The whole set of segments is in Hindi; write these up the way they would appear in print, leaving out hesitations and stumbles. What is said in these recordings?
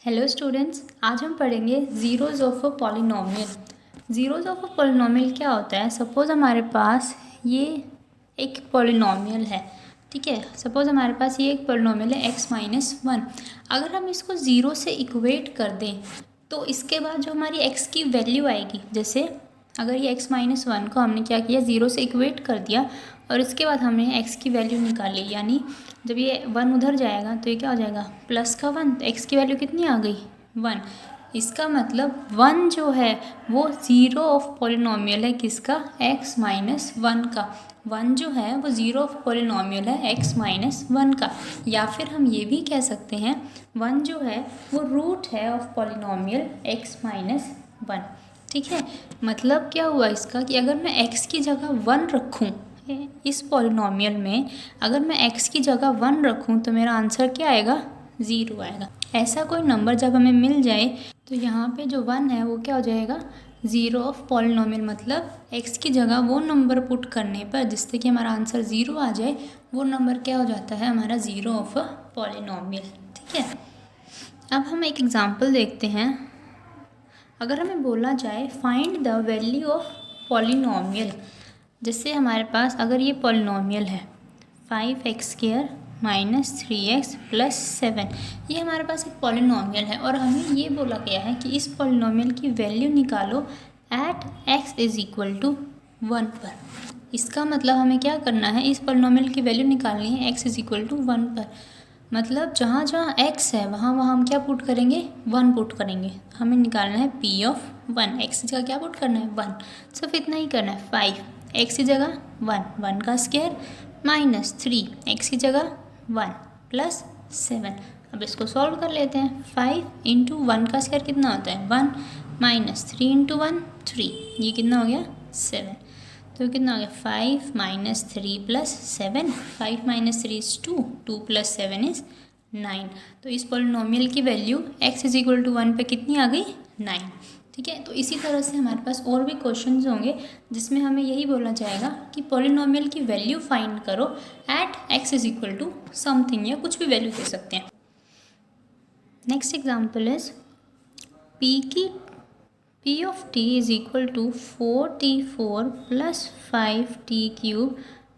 हेलो स्टूडेंट्स, आज हम पढ़ेंगे zeros of a polynomial. Zeros of a polynomial क्या होता है? सपोज़ हमारे पास ये एक पॉलिनोमियल है, ठीक है। सपोज़ हमारे पास ये एक पॉलिनोमियल है x-1। अगर हम इसको ज़ीरो से इक्वेट कर दें तो इसके बाद जो हमारी x की वैल्यू आएगी, जैसे अगर ये x-1 को हमने क्या किया, ज़ीरो से इक्वेट कर दिया और इसके बाद हमने x की वैल्यू निकाली, यानी जब ये 1 उधर जाएगा तो ये क्या हो जाएगा, प्लस का 1। तो x की वैल्यू कितनी आ गई, 1। इसका मतलब 1 जो है वो ज़ीरो ऑफ पॉलिनोमियल है, किसका, x-1 का। 1 जो है वो ज़ीरो ऑफ पॉलिनोमियल है x-1 का। या फिर हम ये भी कह सकते हैं 1 जो है वो रूट है ऑफ पॉलिनोमियल x-1, ठीक है। मतलब क्या हुआ इसका कि अगर मैं x की जगह 1 रखूँ इस पॉलिनोमियल में, अगर मैं x की जगह 1 रखूं तो मेरा आंसर क्या आएगा, 0 आएगा। ऐसा कोई नंबर जब हमें मिल जाए तो यहाँ पे जो 1 है वो क्या हो जाएगा, ज़ीरो ऑफ पॉलिनोमियल। मतलब x की जगह वो नंबर पुट करने पर जिससे कि हमारा आंसर 0 आ जाए, वो नंबर क्या हो जाता है, हमारा ज़ीरो ऑफ पॉलिनोमियल, ठीक है। अब हम एक एग्जाम्पल देखते हैं। अगर हमें बोला जाए find the value of polynomial, जैसे हमारे पास अगर ये पॉलिनोमियल है 5x² माइनस 3x प्लस 7, ये हमारे पास एक पॉलिनोमियल है और हमें ये बोला गया है कि इस पॉलिनोमियल की वैल्यू निकालो at x is equal to 1 पर। इसका मतलब हमें क्या करना है, इस पॉलिनोमियल की वैल्यू निकालनी है x इज इक्वल टू 1 पर। मतलब जहाँ जहाँ x है वहाँ वहाँ हम क्या पुट करेंगे, 1 पुट करेंगे। हमें निकालना है p ऑफ 1, x की जगह क्या पुट करना है, 1। सिर्फ इतना ही करना है। 5 x की जगह 1 का स्क्वायर माइनस 3 x की जगह 1 प्लस 7। अब इसको सॉल्व कर लेते हैं। 5 इंटू 1 का स्क्वायर कितना होता है, 1 माइनस 3 इंटू 1 3, ये कितना हो गया, 7। तो कितना हो गया, 5 minus 3 plus 7। 5 minus 3 is 2, 2 plus 7 is 9। तो इस पॉलिनोमियल की value x is equal to 1 पे कितनी आ गई, 9, ठीक है। तो इसी तरह से हमारे पास और भी क्वेश्चंस होंगे जिसमें हमें यही बोला जाएगा कि पॉलिनोमियल की वैल्यू फाइंड करो at x is equal to something, या कुछ भी वैल्यू दे सकते हैं। Next example is p of t is equal to 4t4 plus 5t³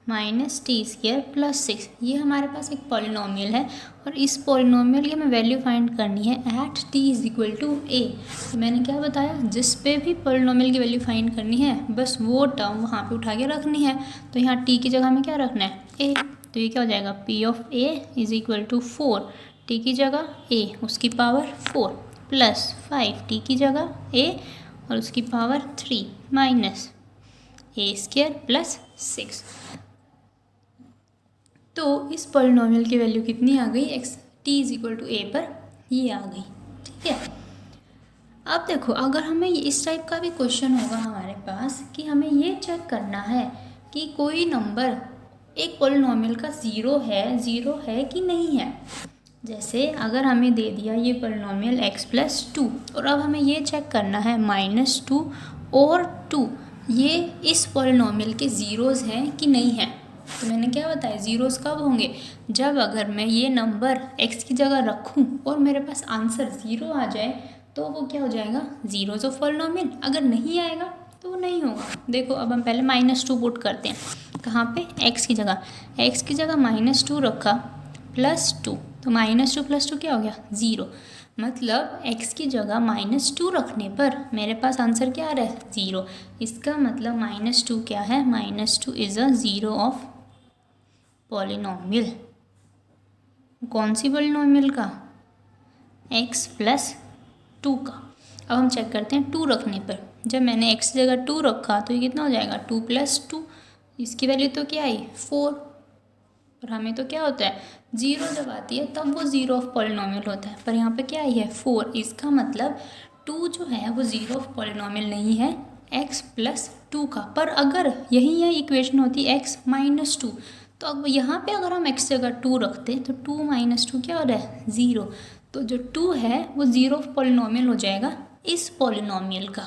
minus t square plus 6। ये हमारे पास एक पॉलिनोमियल है और इस पॉलिनोमियल की हमें वैल्यू फाइंड करनी है at t is equal to a। तो मैंने क्या बताया, जिस पे भी पॉलिनोमियल की वैल्यू फाइंड करनी है बस वो टर्म वहाँ पे उठा के रखनी है। तो यहाँ t की जगह हमें क्या रखना है, a। तो ये क्या हो जाएगा, p of a is equal to 4, t की जगह a उसकी पावर 4 प्लस 5t की जगह a और उसकी power 3 minus a square plus 6। तो इस पॉलिनोमियल की वैल्यू कितनी आ गई, x t is equal to a पर ये आ गई, ठीक है। अब देखो, अगर हमें इस टाइप का भी क्वेश्चन होगा हमारे पास कि हमें ये चेक करना है कि कोई नंबर एक पॉलिनोमियल का ज़ीरो है कि नहीं है। जैसे अगर हमें दे दिया ये पॉलिनोमियल x प्लस 2 और अब हमें ये चेक करना है -2 और 2, ये इस पॉलिनोमियल के ज़ीरोज़ हैं कि नहीं है। तो मैंने क्या बताया, ज़ीरोज़ कब होंगे, जब अगर मैं ये नंबर x की जगह रखूं और मेरे पास आंसर 0 आ जाए तो वो क्या हो जाएगा, ज़ीरोज़ ऑफ पॉलिनोमियल। अगर नहीं आएगा तो वो नहीं होगा। देखो अब हम पहले -2 पुट करते हैं, कहाँ पे, x की जगह। x की जगह -2 रखा प्लस 2, तो -2 प्लस 2 क्या हो गया, 0। मतलब x की जगह -2 रखने पर मेरे पास आंसर क्या आ रहा है, 0। इसका मतलब -2 क्या है, -2 is a zero of polynomial. कौन सी पॉलिनोमियल का, x प्लस 2 का। अब हम चेक करते हैं 2 रखने पर। जब मैंने x की जगह 2 रखा तो ये कितना हो जाएगा, 2 प्लस 2, इसकी वैल्यू तो क्या आई, 4। और हमें तो क्या होता है, 0 जब आती है तब वो ज़ीरो ऑफ पॉलिनोमियल होता है, पर यहाँ पे क्या आई है, 4। इसका मतलब 2 जो है वो ज़ीरो ऑफ पॉलिनोमियल नहीं है x प्लस 2 का। पर अगर यही इक्वेशन होती x माइनस 2, तो अब यहाँ पे अगर हम x जगह 2 रखते तो 2 माइनस 2 क्या हो रहा है, 0। तो जो 2 है वो ज़ीरो ऑफ पॉलिनोमियल हो जाएगा इस पॉलिनोमियल का,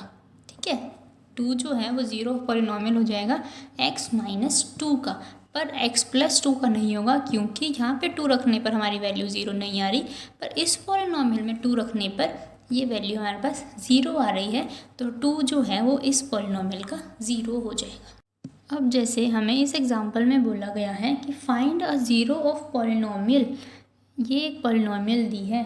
ठीक है। 2 जो है वो ज़ीरो ऑफ पॉलिनोमियल हो जाएगा x माइनस 2 का। पर x प्लस 2 का नहीं होगा, क्योंकि यहाँ पे 2 रखने पर हमारी वैल्यू 0 नहीं आ रही, पर इस पॉलिनॉमियल में 2 रखने पर ये वैल्यू हमारे पास 0 आ रही है, तो 2 जो है वो इस पॉलिनॉमियल का 0 हो जाएगा। अब जैसे हमें इस एग्जांपल में बोला गया है कि find a zero of polynomial, ये एक पॉलिनॉमियल दी है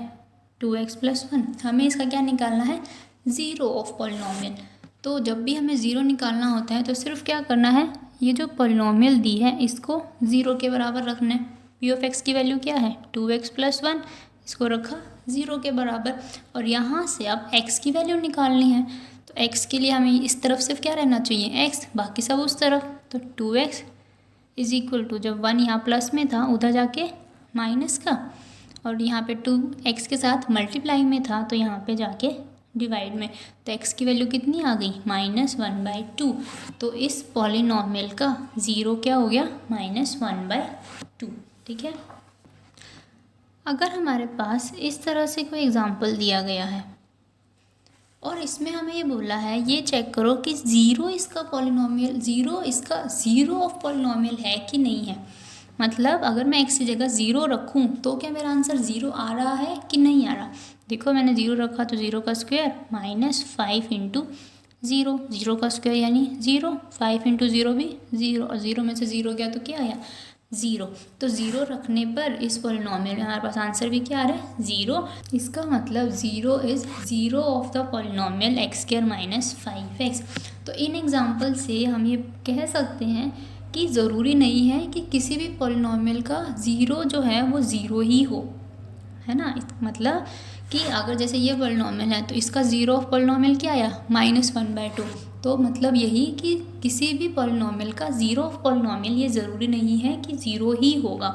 2x + 1, हमें इसका क्या निकालना है, ज़ीरो ऑफ पॉलिनॉमियल। तो जब भी हमें ज़ीरो निकालना होता है तो सिर्फ क्या करना है, ये जो पॉलिनॉमियल दी है इसको 0 के बराबर रखना है। पी ऑफ एक्स की वैल्यू क्या है, 2x + 1, इसको रखा 0 के बराबर, और यहाँ से अब x की वैल्यू निकालनी है। तो x के लिए हमें इस तरफ सिर्फ क्या रहना चाहिए, x, बाकी सब उस तरफ। तो 2x = जब 1 यहाँ प्लस में था उधर जाके माइनस का, और यहाँ पे 2x के साथ मल्टीप्लाई में था तो यहाँ पे जाके डिवाइड में। तो x की वैल्यू कितनी आ गई, -1/2। तो इस पॉलिनॉमियल का 0 क्या हो गया, -1/2। ठीक है। अगर हमारे पास इस तरह से कोई एग्जांपल दिया गया है और इसमें हमें ये बोला है, ये चेक करो कि ज़ीरो इसका पॉलिनॉमियल, ज़ीरो ऑफ पॉलिनॉमियल है कि नहीं है। मतलब अगर मैं x की जगह 0 रखूँ तो क्या मेरा आंसर 0 आ रहा है कि नहीं आ रहा। देखो मैंने 0 रखा तो 0 का स्क्वायर -5 × 0, 0 का स्क्वायर यानी 0, 5 × 0 भी 0, और 0 में से 0 गया तो क्या आया, 0। तो 0 रखने पर इस पॉलिनॉमियल में हमारे पास आंसर भी क्या आ रहा है, 0। इसका मतलब 0 is zero of the polynomial x² - 5x। तो इन एग्जाम्पल से हम ये कह सकते हैं कि ज़रूरी नहीं है कि किसी भी पॉलिनॉमियल का 0 जो है वो 0 ही हो, है ना। मतलब कि अगर जैसे ये पॉलिनॉमियल है तो इसका 0 ऑफ पॉलिनॉमियल क्या आया, -1/2। तो मतलब यही कि किसी भी पॉलिनॉमियल का 0 ऑफ पॉलिनॉमियल ये ज़रूरी नहीं है कि 0 ही होगा,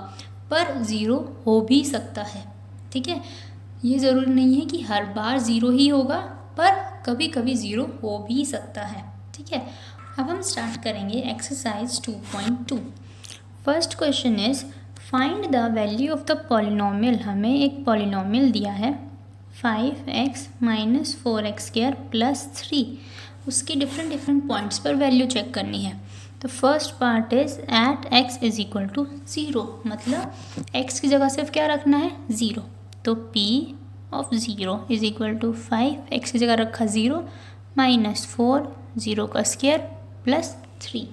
पर 0 हो भी सकता है। ठीक है, ये ज़रूरी नहीं है कि हर बार 0 ही होगा, पर कभी कभी 0 हो भी सकता है। ठीक है, अब हम स्टार्ट करेंगे exercise 2.2। First question is find the value of the polynomial. हमें एक पॉलिनॉमियल दिया है 5x - 4x² + 3, उसकी डिफरेंट पॉइंट्स पर वैल्यू चेक करनी है। तो first part is at x = 0, मतलब x की जगह सिर्फ क्या रखना है, 0। तो p of 0 = 5, x की जगह रखा 0 -4, 0 का स्क्वायर +3।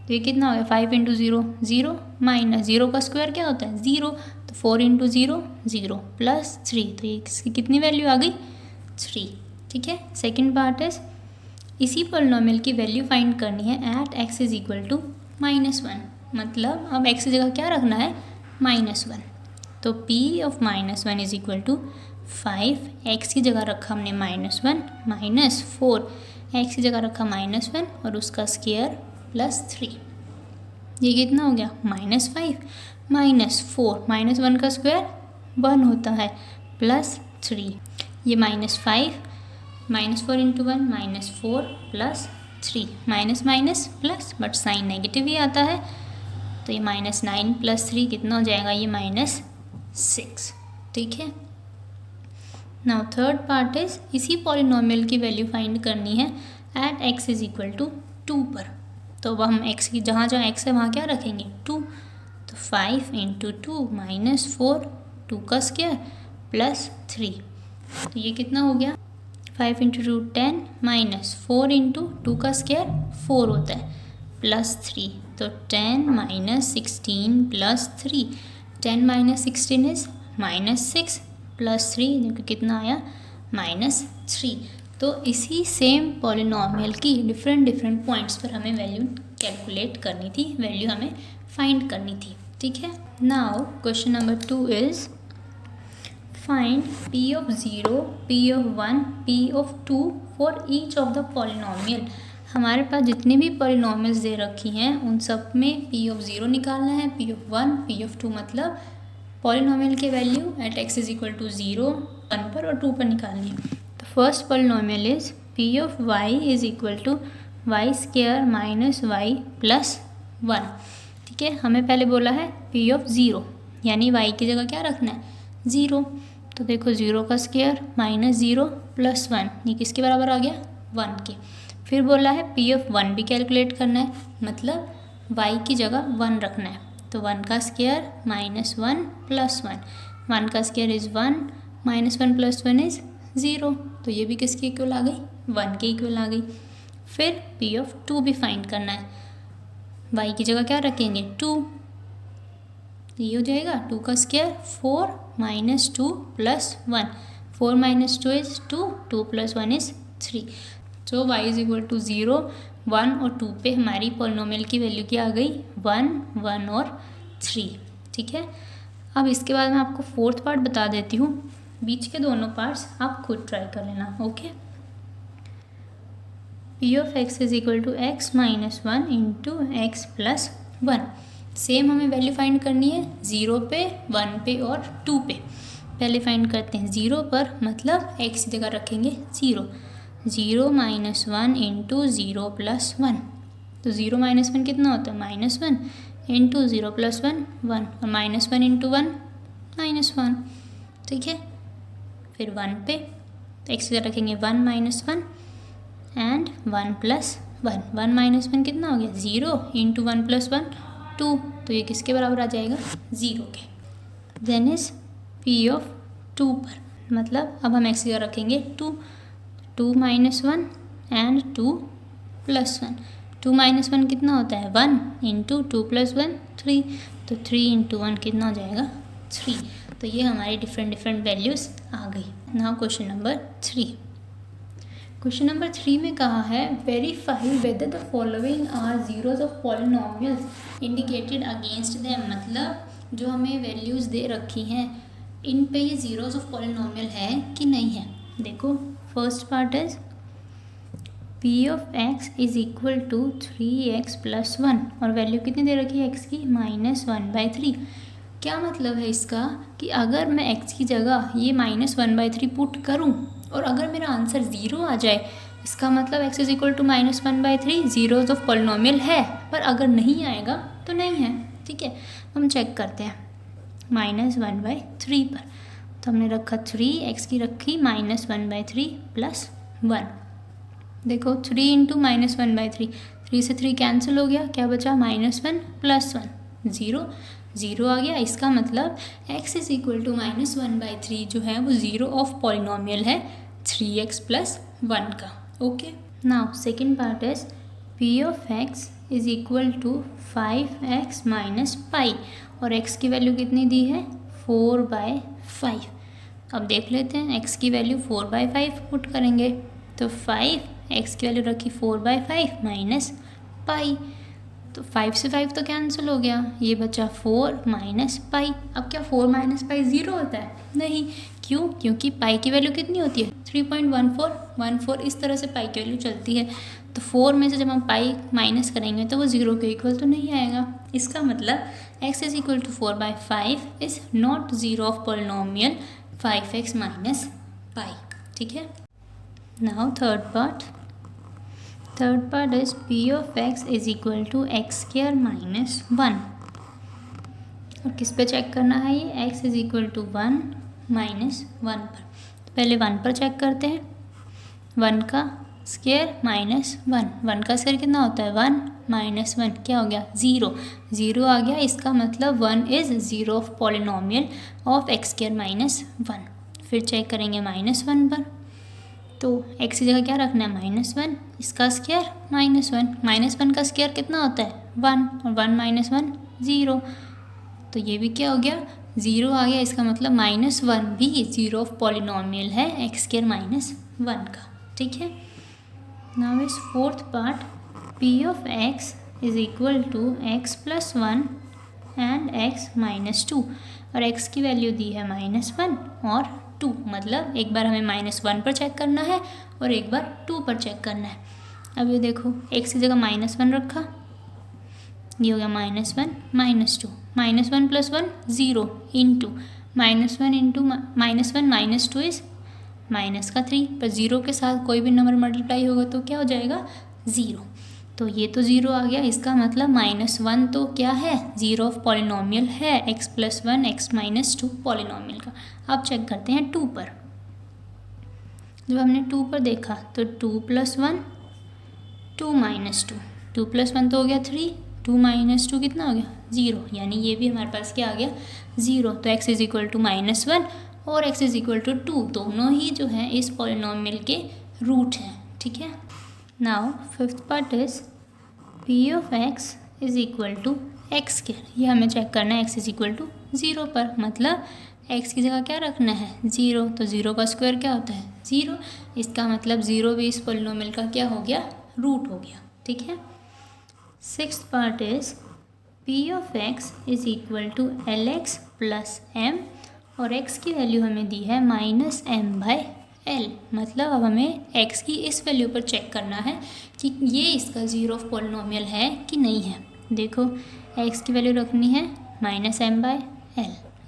तो ये कितना हो गया, 5 × 0 0 -0 का स्क्वायर क्या होता है, 0। तो 4 × 0 0 +3, तो ये इसकी कितनी वैल्यू आ गई, 3। ठीक है। सेकंड पार्ट इज इसी पॉलिनॉमियल की वैल्यू फाइंड करनी है एट x = -1, मतलब अब x की जगह क्या रखना है, -1। तो p of -1 = 5, x की जगह रखा हमने -1 -4, x की जगह रखा -1 और उसका स्क्वायर +3। ये कितना हो गया, -5 -4, -1 का स्क्वायर 1 होता है, +3। ये -5 -4 × 1 -4 +3, minus plus, but sign negative ही आता है। तो ये -9 + 3 कितना हो जाएगा, ये -6। ठीक है। नाउ थर्ड पार्ट इज इसी पॉलिनॉमियल की वैल्यू फाइंड करनी है एट x = 2 पर। तो अब हम x की जहाँ x है वहाँ क्या रखेंगे, 2। तो 5 × 2 -4, 2 का स्क्वायर +3। तो ये कितना हो गया, 5 × 2 10 -4 × 2 का स्क्वायर 4 होता है, +3। तो 10 - 16 +3, 10 - 16 इज -6 +3, जो कि कितना आया, -3। तो इसी सेम पॉलिनॉमियल की डिफरेंट पॉइंट्स पर हमें वैल्यू कैलकुलेट करनी थी, वैल्यू हमें फाइंड करनी थी। ठीक है। Now question number 2 is find p of 0, p of 1, p of 2 for each of the polynomial. हमारे पास जितनी भी पॉलिनॉमियल्स दे रखी हैं उन सब में p of 0 निकालना है, p of 1, p of 2, मतलब पॉलिनॉमियल के वैल्यू एट x = 0, 1 पर और 2 पर निकालनी है। तो first polynomial is p of y = y² - y + 1। ठीक है, हमें पहले बोला है p of 0, यानी y की जगह क्या रखना है, 0। तो देखो 0 का स्क्वायर -0 + 1, ये किसके बराबर आ गया, 1 के। फिर बोला है p of 1 भी कैलकुलेट करना है, मतलब y की जगह 1 रखना है। तो 1 का स्क्वायर माइनस 1 प्लस 1, 1 का square is 1, minus 1 plus 1 is 0, तो ये भी किसके इक्वल आ गई, 1 के इक्वल आ गई। फिर p ऑफ 2 भी फाइंड करना है, y की जगह क्या रखेंगे 2, ये हो जाएगा 2 का square 4 minus 2 plus 1, 4 minus 2 is 2, 2 plus 1 is 3। So y is equal to 0, 1 और 2 पे हमारी पॉलिनोमियल की वैल्यू क्या आ गई, 1, 1 और 3। ठीक है, अब इसके बाद मैं आपको फोर्थ पार्ट बता देती हूँ, बीच के दोनों पार्ट्स आप खुद ट्राई कर लेना। Okay, p of x is equal to x minus 1 into x plus 1। Same हमें वैल्यू फाइंड करनी है 0 पे, 1 पे और 2 पे। पहले फाइंड करते हैं 0 पर, मतलब x की जगह रखेंगे 0, 0 माइनस 1 इंटू 0 प्लस 1, तो 0 माइनस 1 कितना होता है, माइनस 1 इंटू 0 प्लस 1 1, और माइनस 1 इंटू 1 माइनस 1। ठीक है, फिर 1 पे x की जगह रखेंगे 1 माइनस 1 एंड 1 प्लस 1, 1 माइनस 1 कितना हो गया, 0 इंटू 1 प्लस 1 2, तो ये किसके बराबर आ जाएगा, 0 के। देन इज p ऑफ 2 पर, मतलब अब हम x की जगह रखेंगे 2, 2 माइनस 1 एंड 2 प्लस 1, 2 माइनस 1 कितना होता है, 1 इंटू 2 प्लस 1 3, तो 3 इंटू 1 कितना हो जाएगा, 3। तो ये हमारी डिफरेंट वैल्यूज़ आ गई। Now question number 3। Question number 3 में कहा है verify whether the following are zeros of polynomials indicated against them, मतलब जो हमें वैल्यूज़ दे रखी हैं इन पे ये जीरोज ऑफ पॉलिनोमियल है कि नहीं है। देखो, first part is p of x is equal to 3x plus 1, और वैल्यू कितनी दे रखी है x की, -1/3। क्या मतलब है इसका कि अगर मैं x की जगह ये -1/3 पुट करूं और अगर मेरा आंसर 0 आ जाए, इसका मतलब x is equal to -1/3 zeros of polynomial है, पर अगर नहीं आएगा तो नहीं है। ठीक है, हम चेक करते हैं -1/3 पर, तो हमने रखा 3, x की रखी -1/3 प्लस 1। देखो 3 इंटू -1/3, 3 से 3 कैंसिल हो गया, क्या बचा, -1 प्लस 1, 0, 0 आ गया। इसका मतलब x इज इक्वल टू -1/3 जो है वो जीरो ऑफ पॉलिनोमियल है 3x प्लस 1 का। Okay, now second part is p of x is equal to 5x minus pi, और x की वैल्यू कितनी दी है, 4/5। अब देख लेते हैं, x की वैल्यू 4/5 पुट करेंगे, तो 5x की वैल्यू रखी 4/5 माइनस पाई, तो 5 से 5 तो कैंसिल हो गया, ये बचा 4 माइनस पाई। अब क्या 4 माइनस पाई 0 होता है, नहीं, क्यों, क्योंकि पाई की वैल्यू कितनी होती है, 3.1414, इस तरह से पाई की वैल्यू चलती है। तो 4 में से जब हम पाई माइनस करेंगे तो वो 0 के इक्वल तो नहीं आएगा। इसका मतलब x is equal to 4/5 is not zero of polynomial 5x minus pi. ठीक है, now third part is p of x is equal to x square minus 1, और किस पे चेक करना है, ये x is equal to 1 minus 1 पर। तो पहले 1 पर चेक करते हैं, 1 का स्क्वायर माइनस 1, 1 का स्क्वायर कितना होता है, 1 माइनस 1 क्या हो गया, 0, 0 आ गया। इसका मतलब 1 is zero of polynomial of x square minus 1। फिर चेक करेंगे -1 पर, तो x की जगह क्या रखना है, -1, इसका स्क्वायर -1, -1 का स्क्वायर कितना होता है, 1, और 1 माइनस 1 0, तो ये भी क्या हो गया, 0 आ गया। इसका मतलब -1 भी जीरो ऑफ पॉलिनोमियल है x स्क्वायर माइनस 1 का। ठीक है, now is fourth part, p of x is equal to x plus 1 and x minus 2, और x की वैल्यू दी है -1 और 2, मतलब एक बार हमें -1 पर चेक करना है और एक बार 2 पर चेक करना है। अब ये देखो, x की जगह -1 रखा, ये हो गया -1 minus 2, -1 plus 1 0 into -1 into -1 minus 2 is minus का 3, पर 0 के साथ कोई भी नंबर मल्टीप्लाई होगा तो क्या हो जाएगा, 0, तो ये तो 0 आ गया। इसका मतलब -1 तो क्या है, जीरो ऑफ पॉलिनोमियल है x plus 1 x minus 2 polynomial का। अब चेक करते हैं 2 पर, जब हमने 2 पर देखा तो 2 प्लस 1 2 माइनस 2, 2 प्लस 1 तो हो गया 3, 2 माइनस 2 कितना हो गया 0, यानी ये भी हमारे पास क्या आ गया 0। तो x इज इक्वल टू -1 और x इज इक्वल टू 2 दोनों ही जो है इस पॉलिनॉमियल के रूट हैं, ठीक है। Now fifth part is p of x is equal to x square. ये हमें चेक करना है x इज इक्वल टू 0 पर, मतलब x की जगह क्या रखना है 0, तो 0 का स्क्वायर क्या होता है 0, इसका मतलब 0 भी इस पॉलिनॉमियल का क्या हो गया रूट हो गया, ठीक है। Sixth part is p of x is equal to lx plus m और x की वैल्यू हमें दी है -m/l, मतलब अब हमें x की इस वैल्यू पर चेक करना है कि ये इसका जीरो ऑफ पॉलिनॉमियल है कि नहीं है। देखो x की वैल्यू रखनी है -m/l,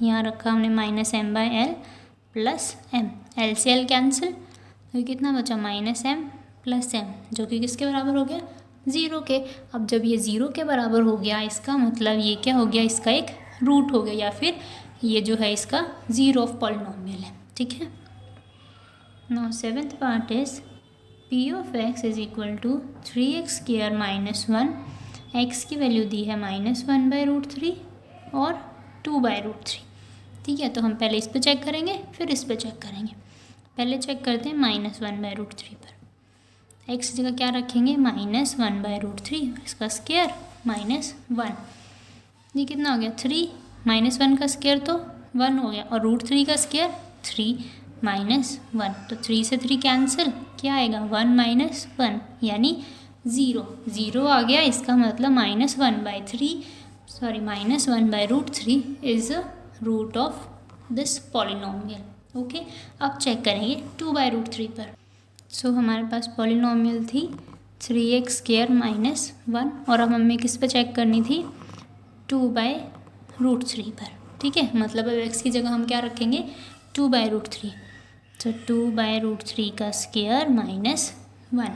यहाँ रखा हमने -m/l प्लस m, l से l कैंसिल, तो कितना बचा -m प्लस m, जो कि किसके बराबर हो गया 0 के। अब जब ये 0 के बराबर हो गया इसका मतलब ये क्या हो गया इसका एक रूट हो गया, या फिर ये जो है इसका जीरो ऑफ पॉलिनॉमियल है, ठीक है। Now seventh part is p of x is equal to 3x square -1, x की वैल्यू दी है -1/√3 और 2/√3, ठीक है। तो हम पहले इस पे चेक करेंगे फिर इस पे चेक करेंगे। पहले चेक करते हैं -1/√3 पर, x की जगह क्या रखेंगे -1/√3, इसका स्क्वायर -1, ये कितना हो गया 3, -1 का स्क्वायर तो 1 हो गया और √3 का स्क्वायर 3 -1, तो 3 से 3 कैंसिल, क्या आएगा 1 - 1 यानी 0 आ गया। इसका मतलब -1/√3 is root of this polynomial. Okay, अब चेक करेंगे 2/√3 पर। सो हमारे पास पॉलिनॉमियल थी 3x स्क्वायर -1 और अब हमें किस पे चेक करनी थी 2/√3 पर, ठीक है। मतलब अब x की जगह हम क्या रखेंगे 2/√3, तो 2/√3 का स्क्वायर -1,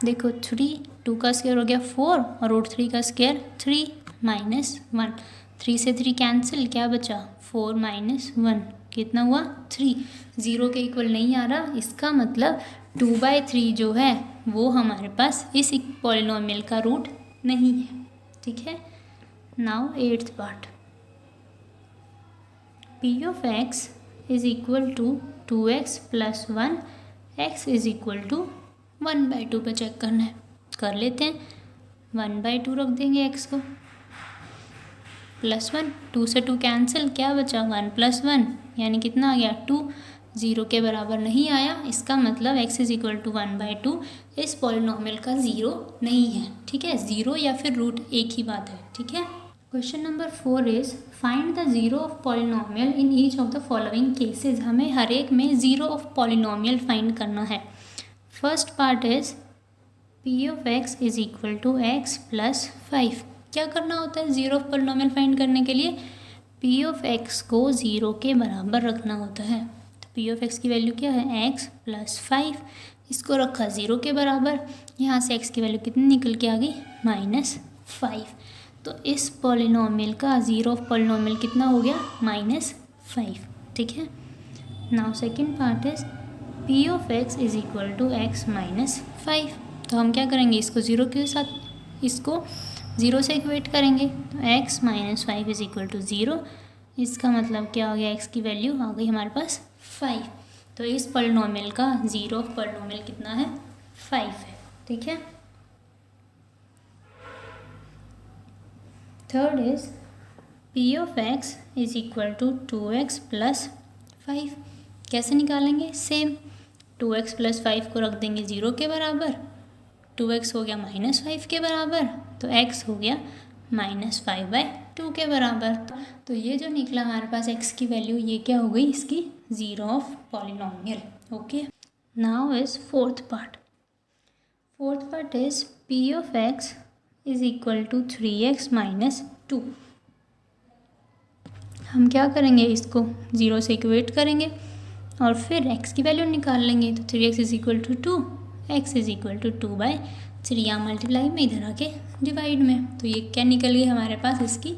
देखो 2 का स्क्वायर हो गया 4 और √3 का स्क्वायर 3 -1, 3 से 3 कैंसिल, क्या बचा 4 -1, कितना हुआ 3, 0 के इक्वल नहीं आ रहा, इसका मतलब 2/3 जो है वो हमारे पास इस पॉलिनॉमियल का रूट नहीं है, ठीक है। Now eighth part, p of x is equal to 2x plus 1, x is equal to 1/2 पे चेक करना है, कर लेते हैं। 1/2 रख देंगे x को, +1, 2 से 2 कैंसिल, क्या बचा 1 + 1 यानी कितना आ गया 2, 0 के बराबर नहीं आया, इसका मतलब x इज इक्वल टू 1/2 इस पॉलिनॉमियल का 0 नहीं है, ठीक है। 0 या फिर रूट एक ही बात है, ठीक है। Question number 4 is find the zero of polynomial in each of the following cases. हमें हर एक में जीरो ऑफ पॉलिनॉमियल फाइंड करना है। First part is p of x is equal to x plus 5। क्या करना होता है जीरो ऑफ पॉलिनॉमियल फाइंड करने के लिए, p ऑफ x को 0 के बराबर रखना होता है। तो p ऑफ x की वैल्यू क्या है x प्लस 5, इसको रखा 0 के बराबर, यहाँ से x की वैल्यू कितनी निकल के आ गई -5, तो इस पॉलिनॉमियल का जीरो ऑफ पॉलिनॉमियल कितना हो गया -5, ठीक है। Now second part is p of x is equal to x minus 5। तो हम क्या करेंगे, इसको 0 के साथ इसको 0 से इक्वेट करेंगे, तो x minus 5 is equal to 0, इसका मतलब क्या हो गया x की वैल्यू आ गई हमारे पास 5, तो इस पॉलिनॉमियल का जीरो ऑफ पॉलिनॉमियल कितना है 5 है, ठीक है। Third is p of x is equal to 2x plus 5। कैसे निकालेंगे, सेम 2x प्लस 5 को रख देंगे 0 के बराबर, 2x हो गया -5 के बराबर, तो x हो गया -5/2 के बराबर। तो ये जो निकला हमारे पास x की वैल्यू, ये क्या हो गई इसकी zero of polynomial. Okay, now is fourth part. Fourth part is p of x is equal to 3x minus 2। हम क्या करेंगे, इसको 0 से इक्वेट करेंगे और फिर x की वैल्यू निकाल लेंगे, तो 3x is equal to 2, x is equal to 2/3, यहाँ मल्टीप्लाई में इधर आके डिवाइड में, तो ये क्या निकल गई हमारे पास इसकी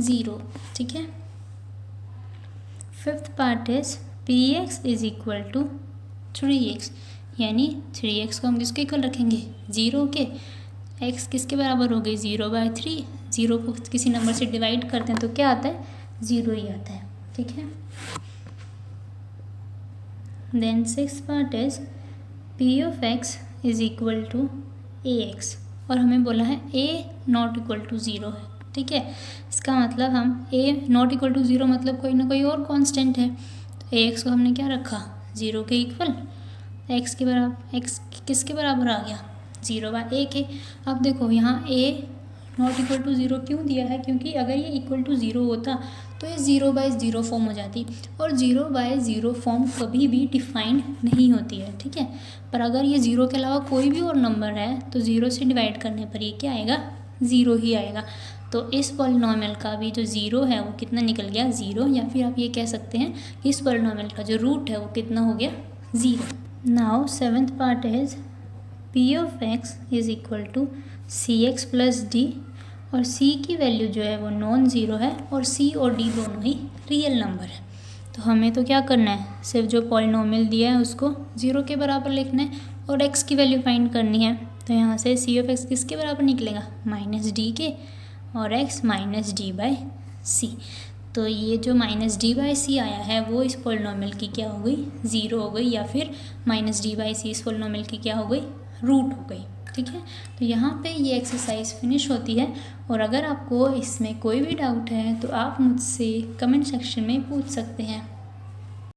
0, ठीक है। Fifth part is px is equal to 3x, यानी 3x को हम किसके इक्वल रखेंगे 0 के, x किसके बराबर हो गई 0/3, ज़ीरो को किसी नंबर से डिवाइड करते हैं तो क्या आता है, ज़ीरो ही आता है, ठीक है। Then 6th part is p of x is equal to a x, और हमें बोला है a not equal to zero है, ठीक है। इसका मतलब हम a not equal to zero मतलब कोई ना कोई और कांस्टेंट है, तो ए एक्स को हमने क्या रखा, ज़ीरो के इक्वल, एक्स के बराबर, एक्स किसके बराबर आ गया, 0/a के। अब देखो यहाँ ए नॉट इक्वल टू ज़ीरो क्यों दिया है, क्योंकि अगर ये इक्वल टू ज़ीरो होता तो ये 0/0 फॉर्म हो जाती, और 0/0 फॉर्म कभी भी डिफाइंड नहीं होती है, ठीक है। पर अगर ये ज़ीरो के अलावा कोई भी और नंबर है तो ज़ीरो से डिवाइड करने पर ये क्या आएगा, ज़ीरो ही आएगा। तो इस पॉलिनॉमियल का भी जो ज़ीरो है वो कितना निकल गया, ज़ीरो, या फिर आप ये कह सकते हैं कि इस पॉलिनॉमियल का जो रूट है वो कितना हो गया, zero. Now 7th part is p of x is equal to c x plus d, और c की वैल्यू जो है वो नॉन ज़ीरो है और c और d दोनों ही रियल नंबर है। तो हमें तो क्या करना है, सिर्फ जो पॉलिनॉमियल दिया है उसको ज़ीरो के बराबर लिखना है और x की वैल्यू फाइंड करनी है। तो यहाँ से c ऑफ x किसके बराबर निकलेगा, -d के, और x -d/c। तो ये जो -d/c आया है वो इस पॉलिनॉमियल की क्या हो गई, ज़ीरो हो गई, या फिर -d/c इस पॉलिनॉमियल की क्या हो गई, रूट हो गई, ठीक है। तो यहाँ पे ये एक्सरसाइज फिनिश होती है, और अगर आपको इसमें कोई भी डाउट है तो आप मुझसे कमेंट सेक्शन में पूछ सकते हैं।